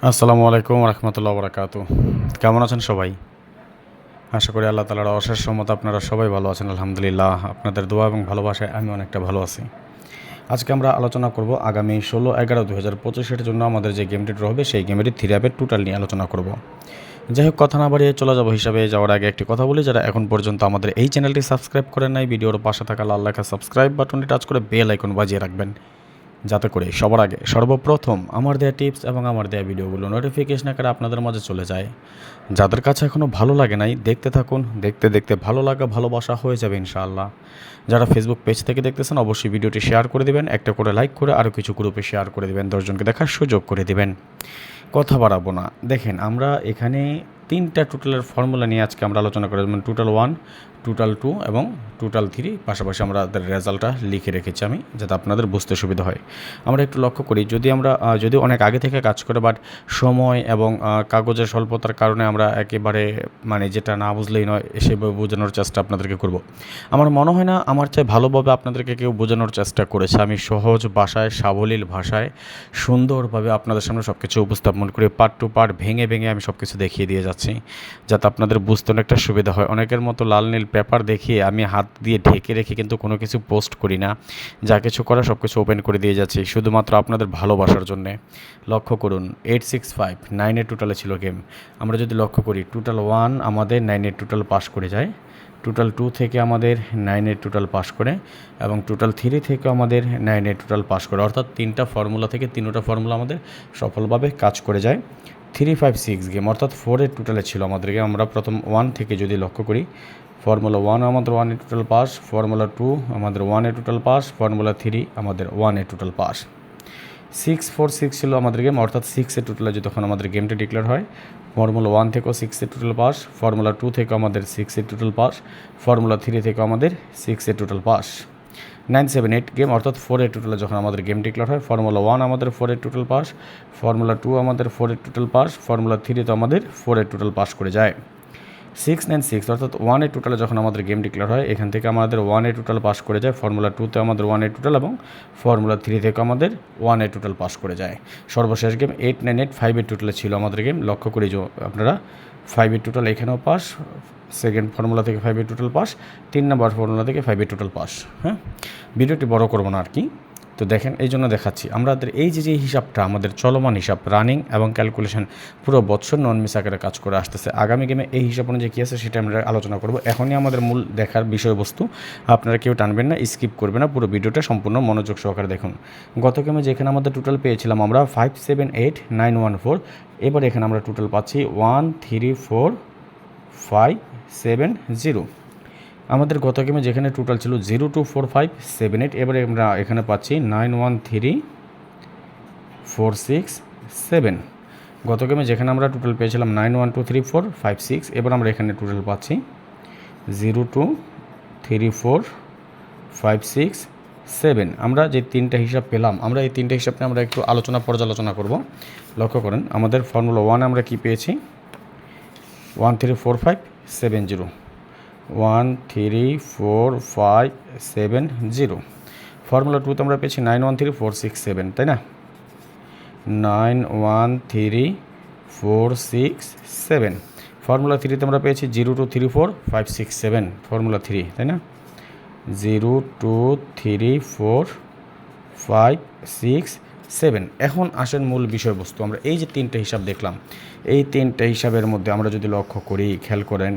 আসসালামু আলাইকুম রহমতুল্লাহ বরকাতু। কেমন আছেন সবাই? আশা করি আল্লাহ তাআলার অশেষ রহমতে আপনারা সবাই ভালো আছেন। আলহামদুলিল্লাহ, আপনাদের দোয়া এবং ভালোবাসায় আমি অনেকটা ভালো আছি। আজকে আমরা আলোচনা করব আগামী 16/11/2025 জন্য আমাদের যে গেমটি ড্র হবে সেই গেমেরই থ্রি অ্যাপের টোটাল নিয়ে আলোচনা করব। যাই হোক, কথা না বাড়িয়ে চলে যাব হিসাবে যাওয়ার আগে একটি কথা বলি, যারা এখন পর্যন্ত আমাদের এই চ্যানেলটি সাবস্ক্রাইব করেন নাই, ভিডিওর পাশে থাকা লাল লেখা সাবস্ক্রাইব বাটনটি টাচ করে বেল আইকন বাজিয়ে রাখবেন, যাতে করে সবার আগে সর্বপ্রথম আমার দেয়া টিপস এবং আমার দেয়া ভিডিওগুলো নোটিফিকেশন আকারে আপনাদের মাঝে চলে যায়। যাদের কাছে এখনও ভালো লাগে নাই, দেখতে থাকুন, দেখতে দেখতে ভালো লাগা ভালোবাসা হয়ে যাবে ইনশাআল্লাহ। যারা ফেসবুক পেজ থেকে দেখতেছেন অবশ্যই ভিডিওটি শেয়ার করে দেবেন, একটা করে লাইক করে আরও কিছু গ্রুপে শেয়ার করে দেবেন, 10জনকে দেখার সুযোগ করে দেবেন। কথা বাড়াবো না, দেখেন আমরা এখানে তিনটা টোটালের ফর্মুলা নিয়ে আজকে আমরা আলোচনা করি, যেমন টোটাল 1, টোটাল 2 এবং টোটাল 3। পাশাপাশি আমরা তাদের রেজাল্টটা লিখে রেখেছি আমি, যাতে আপনাদের বুঝতে সুবিধা হয়। আমরা একটু লক্ষ্য করি, যদি অনেক আগে থেকে কাজ করে, বাট সময় এবং কাগজের স্বল্পতার কারণে আমরা একেবারে যেটা না বুঝলেই নয় সেভাবে বোঝানোর চেষ্টা আপনাদেরকে করব। আমার মনে হয় না আমার চেয়ে ভালোভাবে আপনাদেরকে কেউ বোঝানোর চেষ্টা করেছে। আমি সহজ ভাষায়, সাবলীল ভাষায় সুন্দরভাবে আপনাদের সামনে সব কিছু উপস্থাপন করে পার্ট টু পার্ট ভেঙে ভেঙে আমি সব কিছু দেখিয়ে দিয়ে যাচ্ছি, যাতে আপনাদের বুঝতে অনেকটা সুবিধা হয়। অনেকের মতো লাল নীল পেপার দেখিয়ে আমি হাত দিয়ে ঢেকে রেখে কিন্তু কোনো কিছু পোস্ট করি না, যা কিছু করা সব কিছু ওপেন করে দিয়ে যাচ্ছি শুধুমাত্র আপনাদের ভালোবাসার জন্যে। লক্ষ্য করুন, 865 9-এর টোটালে ছিল গেম। আমরা যদি লক্ষ্য করি, টোটাল 1 আমাদের 9-এর টোটাল পাস করে যায়, টোটাল 2 থেকে আমাদের 9-এর টোটাল পাস করে, এবং টোটাল 3 থেকে আমাদের 9-এর টোটাল পাস করে। অর্থাৎ তিনটা ফর্মুলা থেকে তিনোটা ফর্মুলা আমাদের সফলভাবে কাজ করে যায়। 356 গেম অর্থাৎ 4-এর টোটালে ছিল আমাদের গেম। আমরা প্রথম 1 থেকে যদি লক্ষ্য করি, ফর্মুলা 1 আমাদের 1-এর টোটাল পাস, ফর্মুলা 2 আমাদের 1-এর টোটাল পাস, ফর্মুলা 3 আমাদের 1-এর টোটাল পাস। 646 ছিল আমাদের গেম, অর্থাৎ 6-এর টোটালে যখন আমাদের গেমটা ডিক্লেয়ার হয়, ফর্মুলা 1 থেকেও 6-এর টোটাল পাস, ফর্মুলা 2 থেকে আমাদের 6-এর টোটাল পাস, ফর্মুলা 3 থেকে আমাদের 6-এর টোটাল পাস। 978 গেম অর্থাৎ 4-এর টোটালে যখন আমাদের গেম ডিক্লেয়ার হয়, ফর্মুলা 1 আমাদের 4-এর টোটাল পাস, ফর্মুলা 2 আমাদের 4-এর টোটাল পাস, ফর্মুলা 3 তো আমাদের 4-এর টোটাল পাস করে যায়। 696 অর্থাৎ 1-এর টোটালে যখন আমাদের গেম ডিক্লেয়ার হয়, এখান থেকে আমাদের 1-এর টোটাল পাস করে যায়, ফর্মুলা 2-তে আমাদের 1-এর টোটাল এবং ফর্মুলা 3 থেকে আমাদের 1-এর টোটাল পাস করে যায়। সর্বশেষ গেম 898 5-এর টোটালে ছিল আমাদের গেম। লক্ষ্য করি যে আপনারা 5-এর টোটাল এখানেও পাস, সেকেন্ড ফর্মুলা থেকে 5-এর টোটাল পাস, 3 নম্বর ফর্মুলা থেকে 5-এর টোটাল পাস। হ্যাঁ, ভিডিওটি বড় করবো না আর কি। তো দেখেন, এই জন্য দেখাচ্ছি আমাদের এই যে হিসাবটা, আমাদের চলমান হিসাব, রানিং এবং ক্যালকুলেশন পুরো বছর নন মিস আকারে কাজ করে আসতেছে। আগামী গেমে এই হিসাব অনুযায়ী কী আছে সেটা আমরা আলোচনা করব। এখনই আমাদের মূল দেখার বিষয়বস্তু, আপনারা কেউ টানবেন না, স্কিপ করবেন না, পুরো ভিডিওটা সম্পূর্ণ মনোযোগ সহকারে দেখুন। গত গেমে যেখানে আমাদের টোটাল পেয়েছিলাম আমরা 578914, এবার এখানে আমরা টোটাল পাচ্ছি 134570। আমাদের গত গেমে যেখানে টোটাল ছিল 024578, এবারে আমরা এখানে পাচ্ছি 913467। গত গেমে যেখানে আমরা টোটাল পেয়েছিলাম 912345 এবার আমরা এখানে টোটাল পাচ্ছি 023456 আমরা যে তিনটা হিসাব পেলাম, আমরা এই তিনটা হিসাবকে আমরা একটু পর্যালোচনা করব। লক্ষ্য করেন, আমাদের ফর্মুলা 1 আমরা কি পেয়েছি 134570, 134570। ফর্মুলা 2তে আমরা পেয়েছি 913467, তাই না? 913467। ফর্মুলা 3তে আমরা পেয়েছি 0234567, ফর্মুলা 3, তাই না? 0234567। এখন আসেন মূল বিষয়বস্তু। আমরা এই যে তিনটা হিসাব দেখলাম, এই তিনটা হিসাবের মধ্যে আমরা যদি লক্ষ্য করি, খেয়াল করেন,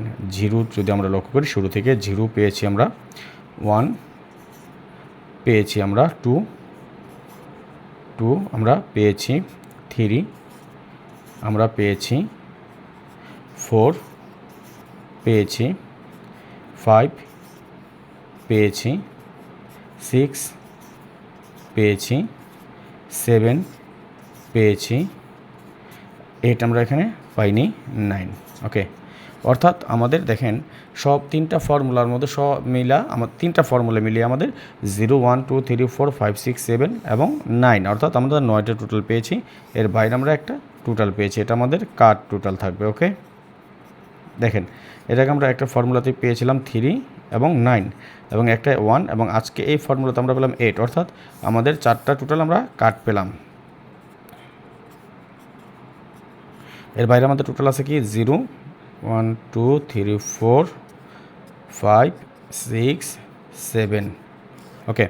যদি আমরা লক্ষ্য করি, শুরু থেকে 0 পেয়েছি আমরা, 1 পেয়েছি আমরা, 2 আমরা পেয়েছি, 3 আমরা পেয়েছি, 4 পেয়েছি, 5 পেয়েছি, 6 পেয়েছি, 7 পেয়েছি, 8 আমরা এখানে পাইনি, 9। ওকে, অর্থাৎ আমাদের দেখেন সব তিনটা ফর্মুলার মধ্যে তিনটা ফর্মুলা মিলিয়ে আমাদের 0 1 2 3 4 5 6 7 এবং 9, অর্থাৎ আমরা 9টা টোটাল পেয়েছি। এর বাইরে আমরা একটা টোটাল পেয়েছি, এটা আমাদের কাট টোটাল থাকবে। ওকে, দেখেন, এটাকে আমরা একটা ফর্মুলাতে পেয়েছিলাম 3 এবং 9 এবং একটা 1, এবং আজকে এই ফর্মুলাতে আমরা পেলাম 8, অর্থাৎ আমাদের 4টা টোটাল আমরা কাট পেলাম। এর বাইরে আমাদের টোটাল আছে কি 0 1 2 3 4 5 6 7। ওকে,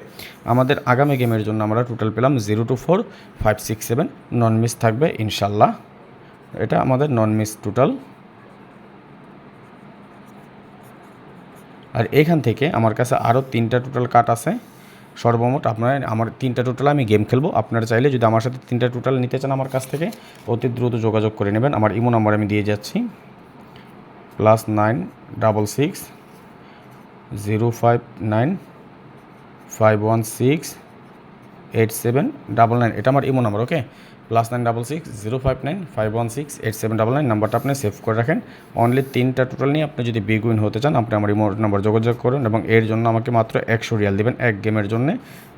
আমাদের আগামী গেমের জন্য আমরা টোটাল পেলাম 0 2 4 5 6 7, নন মিস থাকবে ইনশাল্লাহ। এটা আমাদের নন মিস টোটাল। আর এখান থেকে আমার কাছে আরও 3টা টোটাল কাট আছে। সর্বমোট আমার 3টা টোটাল আমি গেম খেলবো। আপনারা চাইলে যদি আমার সাথে 3টা টোটাল নিতে চান আমার কাছ থেকে অতি দ্রুত যোগাযোগ করে নেবেন। আমার ইমো নাম্বার আমি দিয়ে যাচ্ছি, +9 66 059 516 8799। এটা আমার ইমো নাম্বার। ওকে, +9 66 059 516 8799 নাম্বারটা আপনি সেভ করে রাখেন। অনলি 3টা টোটাল নিয়ে আপনি যদি বিগ উইন হতে চান আপনি আমার ইমো নাম্বার যোগাযোগ করুন এবং এর জন্য আমাকে মাত্র 100 রিয়াল দেবেন। এক গেমের জন্য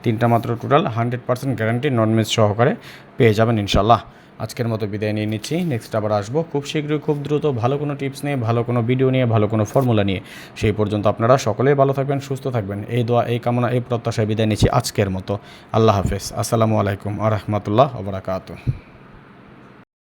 3টা মাত্র টোটাল 100% গ্যারান্টি নন মিস সহকারে পেয়ে যাবেন ইনশাল্লাহ। আজকের মতো বিদায় নিয়ে নিচ্ছি। নেক্সট আবার আসবো খুব শীঘ্রই, খুব দ্রুত, ভালো কোনো টিপস নিয়ে, ভালো কোনো ভিডিও নিয়ে, ভালো কোনো ফর্মুলা নিয়ে। সেই পর্যন্ত আপনারা সকলেই ভালো থাকবেন, সুস্থ থাকবেন, এই দোয়া, এই কামনা, এই প্রত্যাশায় বিদায় নিচ্ছি আজকের মতো। আল্লাহ হাফেজ। আসসালামু আলাইকুম ওয়া রাহমাতুল্লাহি ওয়া বারাকাতুহু।